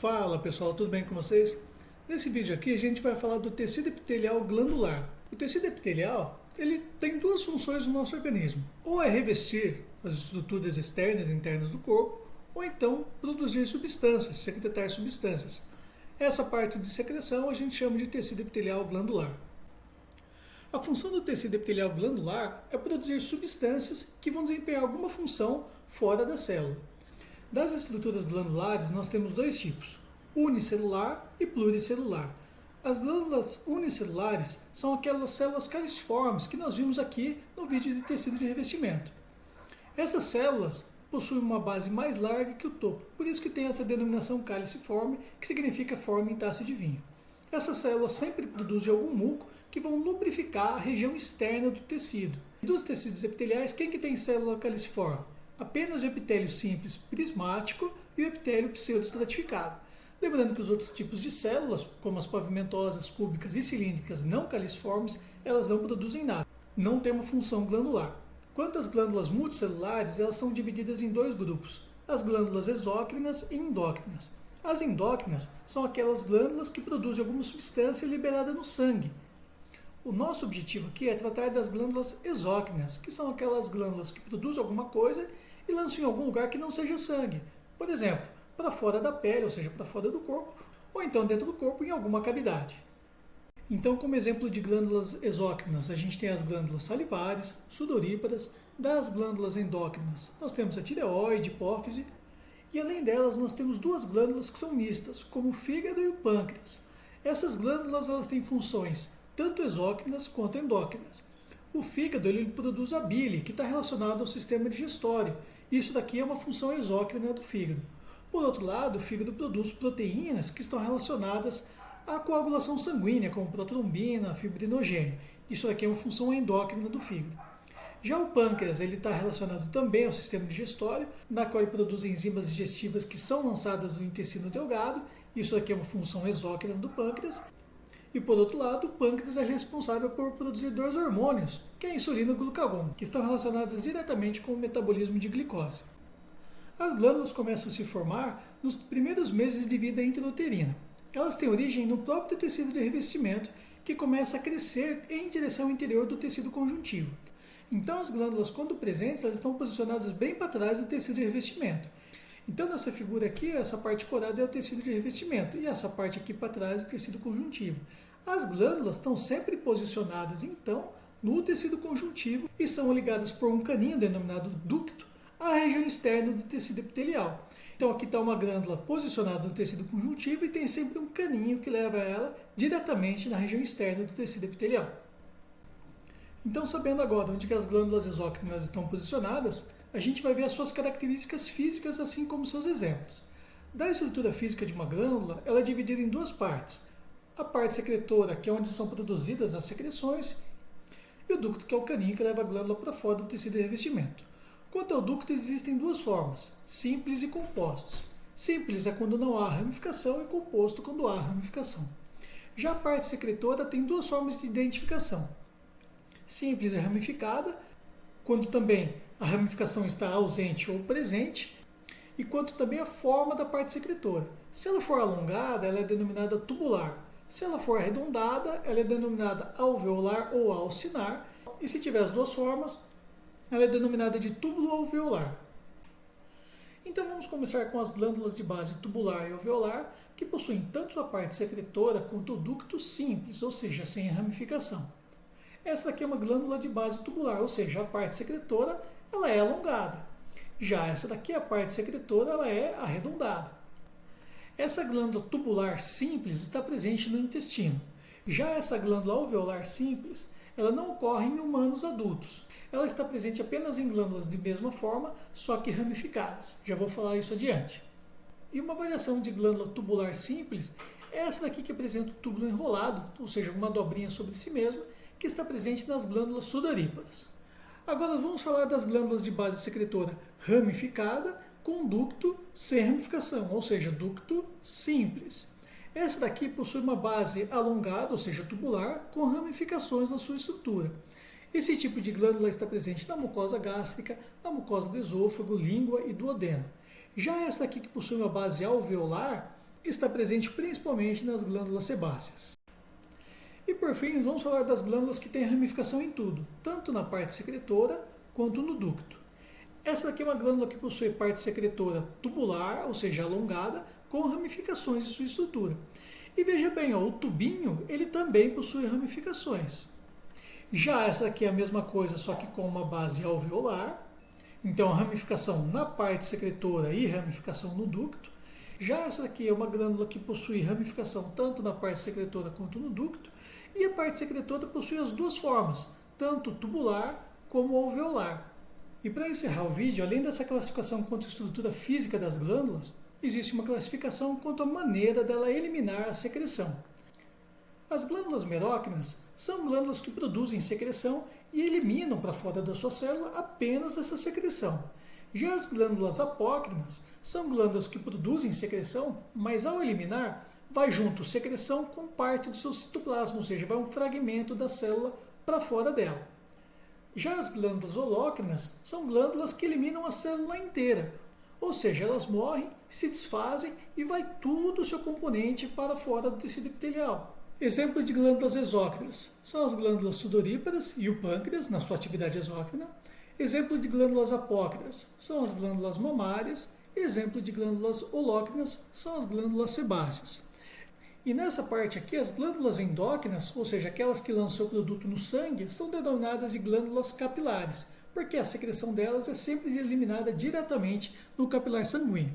Fala pessoal, tudo bem com vocês? Nesse vídeo aqui a gente vai falar do tecido epitelial glandular. O tecido epitelial ele tem duas funções no nosso organismo. Ou é revestir as estruturas externas e internas do corpo, ou então produzir substâncias, secretar substâncias. Essa parte de secreção a gente chama de tecido epitelial glandular. A função do tecido epitelial glandular é produzir substâncias que vão desempenhar alguma função fora da célula. Das estruturas glandulares, nós temos dois tipos, unicelular e pluricelular. As glândulas unicelulares são aquelas células caliciformes que nós vimos aqui no vídeo de tecido de revestimento. Essas células possuem uma base mais larga que o topo, por isso que tem essa denominação caliciforme, que significa forma em taça de vinho. Essas células sempre produzem algum muco que vão lubrificar a região externa do tecido. Dos tecidos epiteliais, quem que tem célula caliciforme? Apenas o epitélio simples prismático e o epitélio pseudoestratificado. Lembrando que os outros tipos de células, como as pavimentosas, cúbicas e cilíndricas não caliciformes, elas não produzem nada, não têm uma função glandular. Quanto às glândulas multicelulares, elas são divididas em dois grupos, as glândulas exócrinas e endócrinas. As endócrinas são aquelas glândulas que produzem alguma substância liberada no sangue. O nosso objetivo aqui é tratar das glândulas exócrinas, que são aquelas glândulas que produzem alguma coisa e lançam em algum lugar que não seja sangue. Por exemplo, para fora da pele, ou seja, para fora do corpo, ou então dentro do corpo em alguma cavidade. Então, como exemplo de glândulas exócrinas, a gente tem as glândulas salivares, sudoríparas. Das glândulas endócrinas, nós temos a tireoide, hipófise, e além delas nós temos duas glândulas que são mistas, como o fígado e o pâncreas. Essas glândulas elas têm funções tanto exócrinas quanto endócrinas. O fígado ele produz a bile, que está relacionado ao sistema digestório. Isso daqui é uma função exócrina do fígado. Por outro lado, o fígado produz proteínas que estão relacionadas à coagulação sanguínea, como protrombina, fibrinogênio. Isso daqui é uma função endócrina do fígado. Já o pâncreas ele está relacionado também ao sistema digestório, na qual ele produz enzimas digestivas que são lançadas no intestino delgado. Isso aqui é uma função exócrina do pâncreas. E por outro lado, o pâncreas é responsável por produzir dois hormônios, que é a insulina e o glucagon, que estão relacionadas diretamente com o metabolismo de glicose. As glândulas começam a se formar nos primeiros meses de vida intrauterina. Elas têm origem no próprio tecido de revestimento, que começa a crescer em direção ao interior do tecido conjuntivo. Então as glândulas, quando presentes, elas estão posicionadas bem para trás do tecido de revestimento. Então nessa figura aqui, essa parte corada é o tecido de revestimento e essa parte aqui para trás é o tecido conjuntivo. As glândulas estão sempre posicionadas então no tecido conjuntivo e são ligadas por um caninho denominado ducto à região externa do tecido epitelial. Então aqui está uma glândula posicionada no tecido conjuntivo e tem sempre um caninho que leva ela diretamente na região externa do tecido epitelial. Então, sabendo agora onde que as glândulas exócrinas estão posicionadas, a gente vai ver as suas características físicas, assim como seus exemplos. Da estrutura física de uma glândula, ela é dividida em duas partes. A parte secretora, que é onde são produzidas as secreções, e o ducto, que é o caninho que leva a glândula para fora do tecido de revestimento. Quanto ao ducto, existem duas formas, simples e compostos. Simples é quando não há ramificação e composto quando há ramificação. Já a parte secretora tem duas formas de identificação. Simples é ramificada, quando também a ramificação está ausente ou presente, e quanto também a forma da parte secretora. Se ela for alongada, ela é denominada tubular. Se ela for arredondada, ela é denominada alveolar ou alcinar. E se tiver as duas formas, ela é denominada de túbulo alveolar. Então vamos começar com as glândulas de base tubular e alveolar, que possuem tanto a parte secretora quanto o ducto simples, ou seja, sem ramificação. Essa daqui é uma glândula de base tubular, ou seja, a parte secretora ela é alongada. Já essa daqui, a parte secretora, ela é arredondada. Essa glândula tubular simples está presente no intestino. Já essa glândula alveolar simples, ela não ocorre em humanos adultos. Ela está presente apenas em glândulas de mesma forma, só que ramificadas. Já vou falar isso adiante. E uma variação de glândula tubular simples é essa daqui que apresenta o túbulo enrolado, ou seja, uma dobrinha sobre si mesma, que está presente nas glândulas sudoríparas. Agora vamos falar das glândulas de base secretora ramificada com ducto sem ramificação, ou seja, ducto simples. Essa daqui possui uma base alongada, ou seja, tubular, com ramificações na sua estrutura. Esse tipo de glândula está presente na mucosa gástrica, na mucosa do esôfago, língua e duodeno. Já essa daqui que possui uma base alveolar, está presente principalmente nas glândulas sebáceas. E por fim, vamos falar das glândulas que têm ramificação em tudo, tanto na parte secretora quanto no ducto. Essa aqui é uma glândula que possui parte secretora tubular, ou seja, alongada, com ramificações em sua estrutura. E veja bem, ó, o tubinho ele também possui ramificações. Já essa aqui é a mesma coisa, só que com uma base alveolar. Então, ramificação na parte secretora e ramificação no ducto. Já essa aqui é uma glândula que possui ramificação tanto na parte secretora quanto no ducto. E a parte secretora possui as duas formas, tanto tubular como alveolar. E para encerrar o vídeo, além dessa classificação quanto à estrutura física das glândulas, existe uma classificação quanto à maneira dela eliminar a secreção. As glândulas merócrinas são glândulas que produzem secreção e eliminam para fora da sua célula apenas essa secreção. Já as glândulas apócrinas são glândulas que produzem secreção, mas ao eliminar, vai junto secreção com parte do seu citoplasma, ou seja, vai um fragmento da célula para fora dela. Já as glândulas holócrinas são glândulas que eliminam a célula inteira, ou seja, elas morrem, se desfazem e vai tudo o seu componente para fora do tecido epitelial. Exemplo de glândulas exócrinas são as glândulas sudoríparas e o pâncreas, na sua atividade exócrina. Exemplo de glândulas apócrinas são as glândulas mamárias. Exemplo de glândulas holócrinas são as glândulas sebáceas. E nessa parte aqui, as glândulas endócrinas, ou seja, aquelas que lançam o produto no sangue, são denominadas de glândulas capilares, porque a secreção delas é sempre eliminada diretamente no capilar sanguíneo.